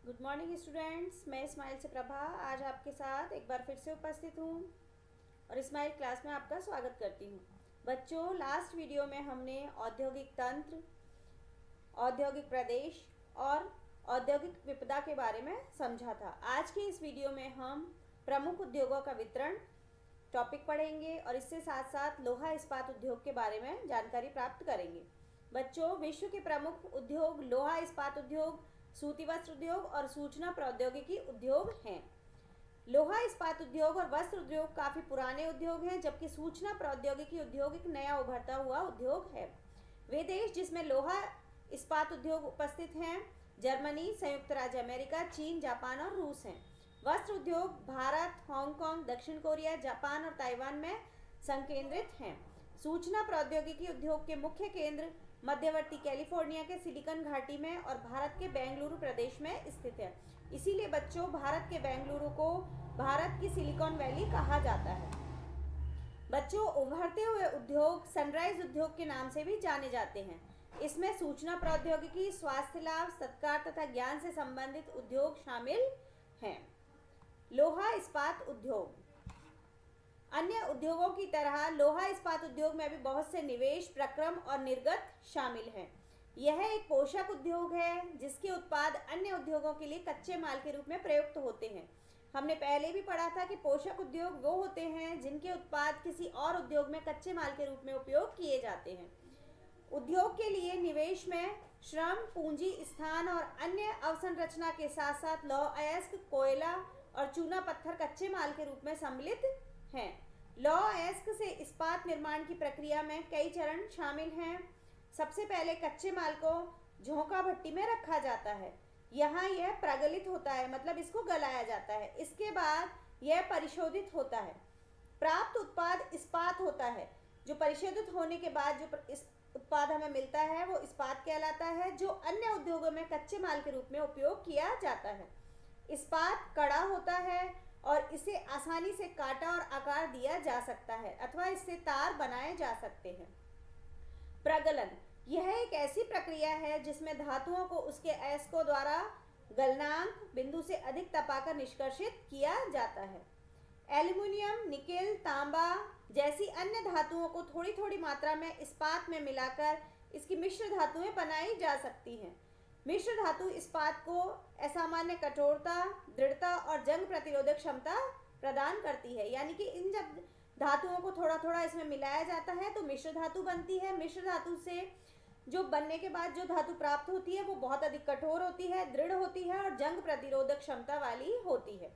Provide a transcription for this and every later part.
Good morning students, मैं इस्माइल से प्रभा आज आपके साथ एक बार फिर से उपस्थित हूँ और इस्माइल क्लास में आपका स्वागत करती हूँ। बच्चों, लास्ट वीडियो में हमने औद्योगिक तंत्र, औद्योगिक प्रदेश और औद्योगिक विपदा के बारे में समझा था। आज के इस वीडियो में हम प्रमुख उद्योगों का वितरण टॉपिक पढ़ेंगे और इससे साथ साथ लोहा इस्पात उद्योग के बारे में जानकारी प्राप्त करेंगे। बच्चों, विश्व के प्रमुख उद्योग लोहा इस्पात उद्योग, सूती वस्त्र उद्योग और सूचना प्रौद्योगिकी उद्योग हैं। लोहा इस्पात उद्योग और वस्त्र उद्योग काफी पुराने उद्योग हैं, जबकि सूचना प्रौद्योगिकी उद्योग एक नया उभरता हुआ उद्योग है। वे देश जिसमें लोहा इस्पात उद्योग उपस्थित हैं जर्मनी, संयुक्त राज्य अमेरिका, चीन, जापान और रूस हैं। वस्त्र उद्योग भारत, हांगकांग, दक्षिण कोरिया, जापान और ताइवान में संकेंद्रित हैं। सूचना प्रौद्योगिकी उद्योग के मुख्य केंद्र मध्यवर्ती कैलिफोर्निया के सिलिकॉन घाटी में और भारत के बेंगलुरु प्रदेश में स्थित है। इसीलिए बच्चों, भारत के बेंगलुरु को भारत की सिलिकॉन वैली कहा जाता है। बच्चों, उभरते हुए उद्योग सनराइज उद्योग के नाम से भी जाने जाते हैं। इसमें सूचना प्रौद्योगिकी, स्वास्थ्य लाभ, सत्कार तथा ज्ञान से संबंधित उद्योग शामिल हैं। लोहा इस्पात उद्योग अन्य उद्योगों की तरह लोहा इस्पात उद्योग में भी बहुत से निवेश, प्रक्रम और निर्गत शामिल हैं। यह एक पोषक उद्योग है जिसके उत्पाद अन्य उद्योगों के लिए कच्चे माल के रूप में प्रयुक्त होते हैं। हमने पहले भी पढ़ा था कि पोषक उद्योग वो होते हैं जिनके उत्पाद किसी और उद्योग में कच्चे माल के रूप में उपयोग किए जाते हैं। उद्योग के लिए निवेश में श्रम, पूंजी, स्थान और अन्य अवसंरचना के साथ साथ लौह अयस्क, कोयला और चूना पत्थर कच्चे माल के रूप में सम्मिलित हैं। लौह अयस्क से इस्पात निर्माण की प्रक्रिया में कई चरण शामिल हैं। सबसे पहले कच्चे माल को झोंका भट्टी में रखा जाता है। यहाँ यह प्रगलित होता है, मतलब इसको गलाया जाता है। इसके बाद यह परिशोधित होता है। प्राप्त उत्पाद इस्पात होता है। जो परिशोधित होने के बाद जो उत्पाद हमें मिलता है वो इस्पात कहलाता है, जो अन्य उद्योगों में कच्चे माल के रूप में उपयोग किया जाता है। इस्पात कड़ा होता है और इसे आसानी से काटा और आकार दिया जा सकता है अथवा इससे तार बनाए जा सकते हैं। प्रगलन यह एक ऐसी प्रक्रिया है जिसमें धातुओं को उसके अयस्कों द्वारा गलनांक बिंदु से अधिक तपाकर निष्कर्षित किया जाता है। एल्युमिनियम, निकेल, तांबा जैसी अन्य धातुओं को थोड़ी थोड़ी मात्रा में इस्पात में मिलाकर इसकी मिश्र धातुएं बनाई जा सकती हैं। मिश्र धातु इस्पात को असामान्य कठोरता, दृढ़ता और जंग प्रतिरोधक क्षमता प्रदान करती है। यानी कि इन जब धातुओं को थोड़ा थोड़ा इसमें मिलाया जाता है तो मिश्र धातु बनती है। मिश्र धातु से जो बनने के बाद जो धातु प्राप्त होती है वो बहुत अधिक कठोर होती है, दृढ़ होती है और जंग प्रतिरोधक क्षमता वाली होती है।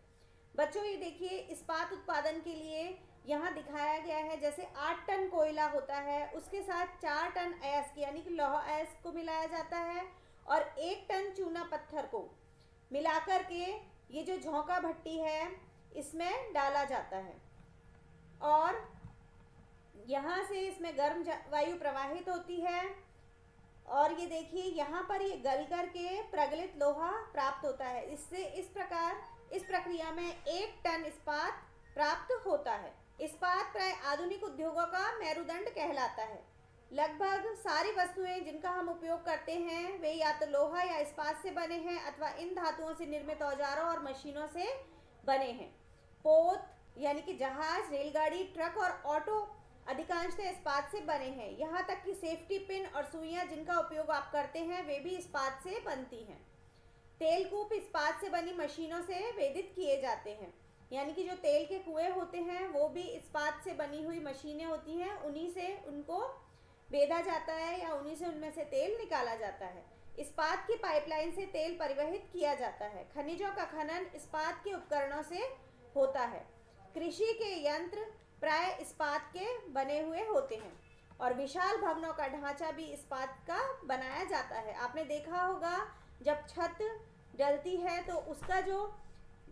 बच्चों, ये देखिए, इस्पात उत्पादन के लिए यहाँ दिखाया गया है जैसे 8 टन कोयला होता है, उसके साथ 4 टन अयस्क यानी कि लौह अयस्क को मिलाया जाता है और 1 टन चूना पत्थर को मिलाकर के ये जो झोंका भट्टी है इसमें डाला जाता है और यहाँ से इसमें गर्म वायु प्रवाहित होती है और ये देखिए यहाँ पर ये गल करके प्रगलित लोहा प्राप्त होता है। इससे इस प्रक्रिया में 1 टन इस्पात प्राप्त होता है। इस्पात प्राय आधुनिक उद्योगों का मेरुदंड कहलाता है। लगभग सारी वस्तुएं जिनका हम उपयोग करते हैं वे या तो लोहा या इस्पात से बने हैं अथवा इन धातुओं से निर्मित औजारों और मशीनों से बने हैं। पोत यानी कि जहाज, रेलगाड़ी, ट्रक और ऑटो अधिकांशतः इस्पात से बने हैं। यहाँ तक कि सेफ्टी पिन और सुइयां जिनका उपयोग आप करते हैं वे भी इस्पात से बनती हैं। तेलकूप इस्पात से बनी मशीनों से वेदित किए जाते हैं। यानी कि जो तेल के कुएं होते हैं वो भी इस्पात से बनी हुई मशीनें होती हैं, उन्हीं से उनको बेधा जाता है या उन्हीं से उनमें से तेल निकाला जाता है। इस्पात की पाइपलाइन से तेल परिवहित किया जाता है। खनिजों का खनन इस्पात के उपकरणों से होता है। कृषि के यंत्र प्राय इस्पात के बने हुए होते हैं और विशाल भवनों का ढांचा भी इस्पात का बनाया जाता है। आपने देखा होगा जब छत डलती है तो उसका जो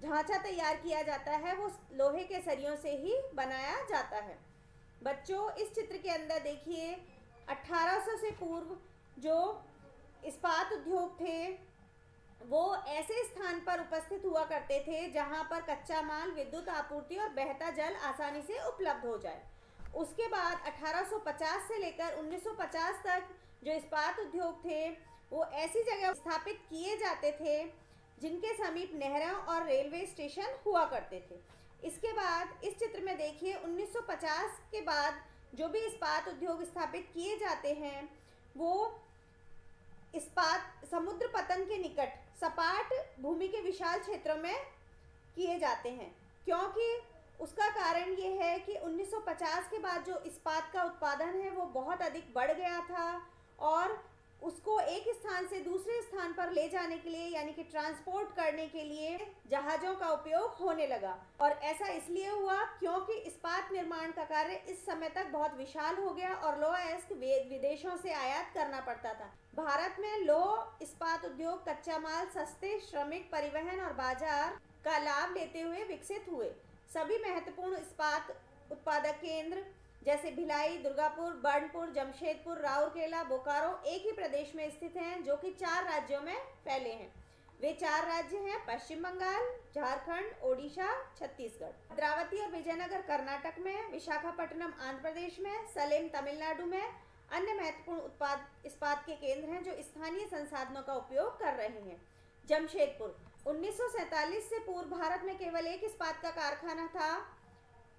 ढांचा तैयार किया जाता है वो लोहे के सरियों से ही बनाया जाता है। बच्चों, इस चित्र के अंदर देखिए 1800 से पूर्व जो इस्पात उद्योग थे वो ऐसे स्थान पर उपस्थित हुआ करते थे जहां पर कच्चा माल, विद्युत आपूर्ति और बहता जल आसानी से उपलब्ध हो जाए। उसके बाद 1850 से लेकर 1950 तक जो इस्पात उद्योग थे वो ऐसी जगह स्थापित किए जाते थे जिनके समीप नहरों और रेलवे स्टेशन हुआ करते थे। इसके बाद इस चित्र में देखिए 1950 के बाद जो भी इस्पात उद्योग स्थापित किए जाते हैं वो इस्पात समुद्र पतन के निकट सपाट भूमि के विशाल क्षेत्रों में किए जाते हैं, क्योंकि उसका कारण ये है कि 1950 के बाद जो इस्पात का उत्पादन है वो बहुत अधिक बढ़ गया था और उसको एक स्थान से दूसरे स्थान पर ले जाने के लिए यानी कि ट्रांसपोर्ट करने के लिए जहाज़ों का उपयोग होने लगा। और ऐसा इसलिए हुआ क्योंकि इस्पात निर्माण का कार्य इस समय तक बहुत विशाल हो गया और लौह अयस्क विदेशों से आयात करना पड़ता था। भारत में लौह इस्पात उद्योग कच्चा माल, सस्ते श्रमिक परिवहन और बाजार का लाभ लेते हुए विकसित हुए। सभी महत्वपूर्ण इस्पात उत्पादक केंद्र जैसे भिलाई, दुर्गापुर, बर्नपुर, जमशेदपुर, राउरकेला, बोकारो एक ही प्रदेश में स्थित हैं, जो कि 4 राज्यों में फैले हैं। वे 4 राज्य हैं पश्चिम बंगाल, झारखंड, ओडिशा, छत्तीसगढ़। भद्रावती और विजयनगर कर्नाटक में, विशाखापट्टनम आंध्र प्रदेश में, सलेम तमिलनाडु में अन्य महत्वपूर्ण इस्पात के केंद्र हैं जो स्थानीय संसाधनों का उपयोग कर रहे हैं। जमशेदपुर 1947 से पूर्व भारत में केवल एक इस्पात का कारखाना था,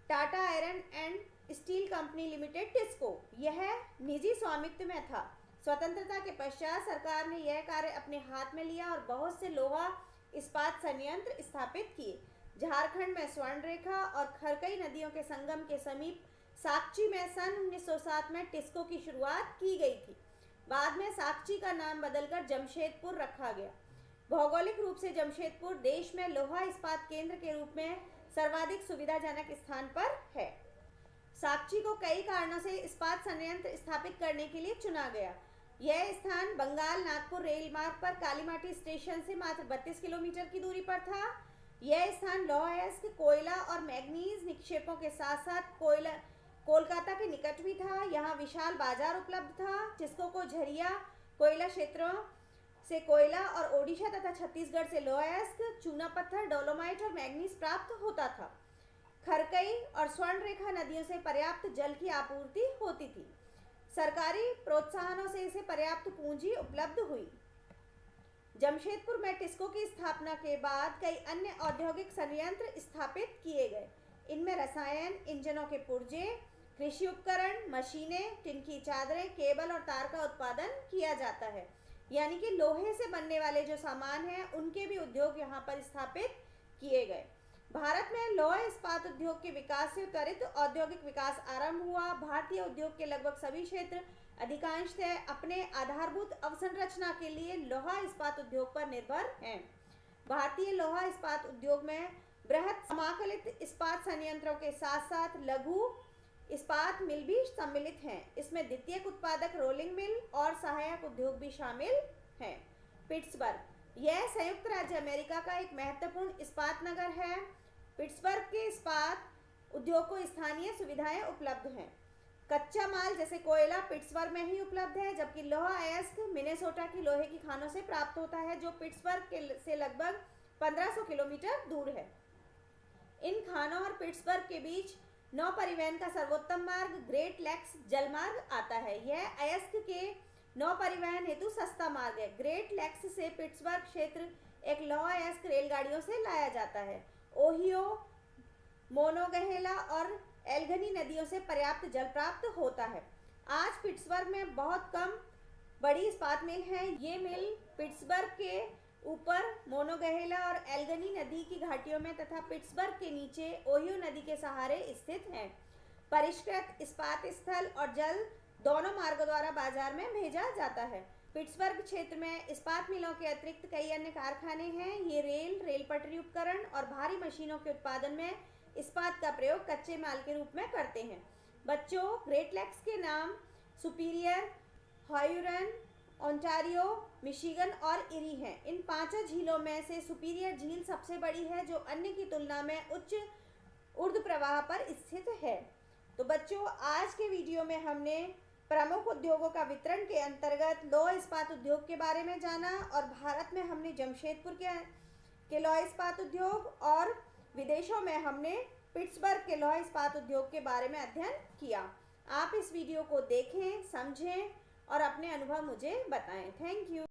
Tata iron and steel company limited TISCO. यह निजी स्वामित्व में था। स्वतंत्रता के पश्चात सरकार ने यह कार्य अपने हाथ में लिया और बहुत से लोहा इस्पात संयंत्र स्थापित किए। झारखंड में स्वर्णरेखा और खरकई नदियों के संगम के समीप साकची में सन 1907 में टिस्को की शुरुआत की गई थी। बाद में साकची का नाम बदलकर जमशेदपुर रखा गया। भौगोलिक रूप से जमशेदपुर देश में लोहा इस्पात केंद्र के रूप में सर्वाधिक सुविधाजनक स्थान पर है। साकची को कई कारणों से इस्पात संयंत्र स्थापित करने के लिए चुना गया। यह स्थान बंगाल नागपुर रेल मार्ग पर कालीमाटी स्टेशन से मात्र 32 किलोमीटर की दूरी पर था। यह स्थान लौह अयस्क, कोयला और मैग्नीज निक्षेपों के साथ साथ कोलकाता के निकट भी था। यहाँ विशाल बाजार उपलब्ध था। टिस्को को झरिया कोयला क्षेत्रों से कोयला और ओडिशा तथा छत्तीसगढ़ से लौह अयस्क, चूना पत्थर, डोलोमाइट और मैग्नीज प्राप्त होता था। खरकई और स्वर्णरेखा नदियों से पर्याप्त जल की आपूर्ति होती थी। सरकारी प्रोत्साहनों से इसे पर्याप्त पूंजी उपलब्ध हुई। जमशेदपुर में टिस्को की स्थापना के बाद कई अन्य औद्योगिक संयंत्र स्थापित किए गए। इनमें रसायन, इंजनों के पुर्जे, कृषि उपकरण, मशीनें, टिन की चादरें, केबल और तार का उत्पादन किया जाता है। यानी कि लोहे से बनने वाले जो सामान हैं उनके भी उद्योग यहाँ पर स्थापित किए गए। भारत में लौह इस्पात उद्योग के विकास से त्वरित औद्योगिक विकास आरंभ हुआ। भारतीय उद्योग के लगभग सभी क्षेत्र अधिकांशतः अपने आधारभूत अवसंरचना के लिए लोहा इस्पात उद्योग पर निर्भर हैं। भारतीय लोहा इस्पात उद्योग में बृहत समाकलित इस्पात संयंत्रों के साथ साथ लघु इस्पात मिल भी सम्मिलित हैं। इसमें द्वितीयक उत्पादक रोलिंग मिल और सहायक उद्योग भी शामिल हैं। पिट्सबर्ग यह संयुक्त राज्य अमेरिका का एक महत्वपूर्ण इस्पात नगर है। पिट्सबर्ग के इस्पात उद्योग को स्थानीय सुविधाएं उपलब्ध हैं। कच्चा माल जैसे कोयला पिट्सबर्ग में ही उपलब्ध है, जबकि लौह अयस्क मिनेसोटा की लोहे की खानों से प्राप्त होता है, जो पिट्सबर्ग से लगभग 1500 किलोमीटर दूर है। इन खानों और पिट्सबर्ग के बीच नौ परिवहन का सर्वोत्तम मार्ग ग्रेट लेक्स जलमार्ग आता है। यह अयस्क के नौ परिवहन हेतु सस्ता मार्ग है। ग्रेट लेक्स से पिट्सबर्ग क्षेत्र एक लौह अयस्क रेलगाड़ियों से लाया जाता है। ओहियो, मोनोगहेला और एल्गनी नदियों से पर्याप्त जल प्राप्त होता है। आज पिट्सबर्ग में बहुत कम बड़ी इस्पात मिल हैं। ये मिल पिट्सबर्ग के ऊपर मोनोगहेला और एल्गनी नदी की घाटियों में तथा पिट्सबर्ग के नीचे ओहियो नदी के सहारे स्थित हैं। परिष्कृत इस्पात स्थल और जल दोनों मार्गों द्वारा बाजार में भेजा जाता है। पिट्सबर्ग क्षेत्र में इस्पात मिलों के अतिरिक्त कई अन्य कारखाने हैं। ये रेल पटरी उपकरण और भारी मशीनों के उत्पादन में इस्पात का प्रयोग कच्चे माल के रूप में करते हैं। बच्चों, ग्रेट लेक्स के नाम सुपीरियर, हॉयूरन, ओंटारियो, मिशिगन और इरी हैं। इन 5 झीलों में से सुपीरियर झील सबसे बड़ी है, जो अन्य की तुलना में उच्च ऊर्ध्व प्रवाह पर स्थित है। तो बच्चों, आज के वीडियो में हमने प्रमुख उद्योगों का वितरण के अंतर्गत लौह इस्पात उद्योग के बारे में जाना और भारत में हमने जमशेदपुर के लौह इस्पात उद्योग और विदेशों में हमने पिट्सबर्ग के लौह इस्पात उद्योग के बारे में अध्ययन किया। आप इस वीडियो को देखें, समझें और अपने अनुभव मुझे बताएं। Thank you.